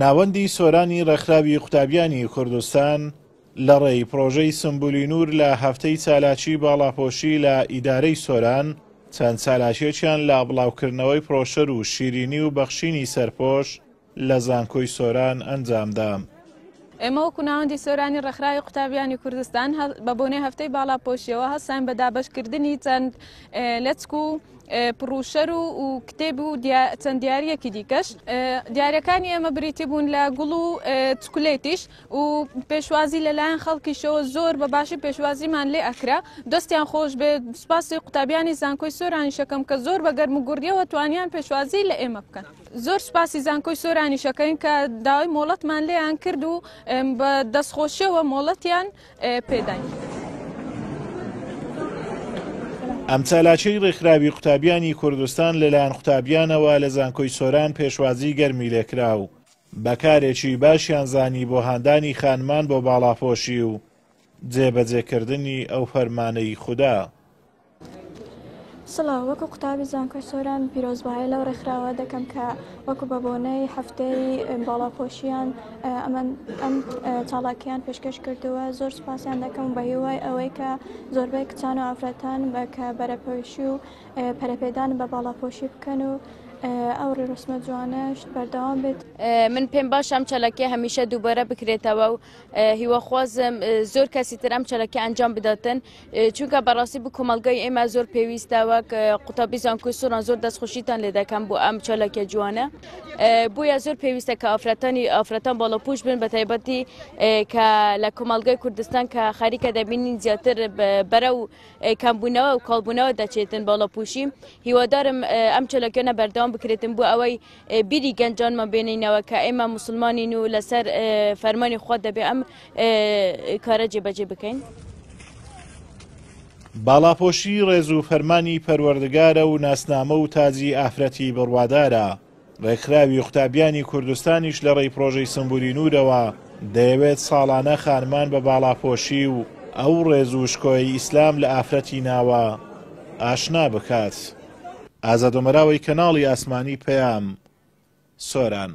ناوەندی سۆرانی ڕێکخراوی قوتابیانی کوردستان لە ڕێی پرۆژەی سمبولی نور لە هەفتەی چالاکی باڵاپۆشی لە ئیدارەی سۆران چەند چالاکیەکیان لە بڵاوکردنەوەی پرۆشەر و شیرینی و بەخشینی سەرپۆش لە زانکۆی سۆران ئەنجامدا. ئێمە وەکو ناوەندی سۆرانی ڕێکخراوی قوتابیانی کوردستان بە بۆنەی هەفتەی باڵاپۆشیەوە هەستان بە دابەشکردنی چەند لەچک و پڕوشەر و کتێب و چەند دیاریەکی دیکەش. دیارەکانی ئێمە بریتی بوون لە گوڵ و چکولێتیش و پێشوازی لەلایەن خەڵکیشەوە زۆر بە باشی پێشوازیمان لێ ئەکرا. دەستیان خۆش بێ سوپاسی قوتابیانی زانکۆی سۆرانی شەکەم کە زۆر بە گەرم و گوڕیەوە توانیان پێشوازی لە ئێمە بکەن. زۆر سوپاسی زانکۆی سۆرانی شەکەین کە داوای مۆڵەتمان لێیان کرد و بە دەستخۆشیەوە مۆڵەتیان پێداین. ئەم چالاکیی ڕێکخراوی قوتابیانی کوردستان لەلایەن قوتابیانەوە لە زانکۆی سۆران پێشوازی گەرمی لێکرا و بەکارێکی باشیان زانی بۆ هاندانی خانمان بۆ باڵاپۆشی و جێبەجێکردنی ئەو فەرمانەی خوددا. سڵاو، وەکو قوتابی زانکۆی سۆران پیرۆزبایی لەو ڕێکخراوە دەکەم کە وەکو بە بۆنەی هەفتەی باڵاپۆشیان ئەم چالاکیان پێشکەش کردووە. زۆر سوپاسیان دەکەم بە هیوای ئەوەی کە زۆربەی کچان و ئافرەتان کە بەرەپۆشی و پەرەپێدان بە باڵاپۆشی بکەن و ئەو ڕێڕسمە جوانەش بەردەوام بێت. من پێم باش ئەم چالاکیە هەمیشە دووبارە بکرێتەوە و هیوەخوازم زۆر کەسی تر ئەم چالاکی ئەنجام بداتن، چونکە بەڕاستی بۆ کۆمەلگای ئێمە زۆر پێویستەوە کە قوتابی زانکۆی سۆران زۆر دەستخۆشیتان لێ دەکەم بۆ ئەم چالاکیە جوانە. بۆیە زۆر پێویستە کە ئافرەتان باڵاپۆش بن بە تایبەتی کە لە کۆمەلگای کوردستان کە خەریکە دەبینین زیاتر بەرەو کەمبوونەوە و کاڵبوونەوە دەچێتن باڵاپۆشی. هیوادارم ئەم چالاکیانە بەردەوام بکرێتن بۆ ئەوەی بیری گەنجانمان بێنینەوە کە ئێمە موسڵمانین و لەسەر فەرمانی خوا دەبێ ئەم کارە جێبەجێ بکەین. باڵاپۆشی ڕێز و فەرمانی پەروەردگارە و ناسنامە و تاجی ئافرەتی بڕوادارە. ڕێکخراوی قوتابیانی کوردستانیش لە ڕێی پرۆژەی سمبولی نورەوە دەیەوێت ساڵانە خانمان بە باڵاپۆشی و ئەو ڕێز و شکۆی ئیسلام لە ئافرەتی ناوە ئاشنا بکات. ئازادۆمەراوی کەناڵی ئاسمانی پەیام، سۆران.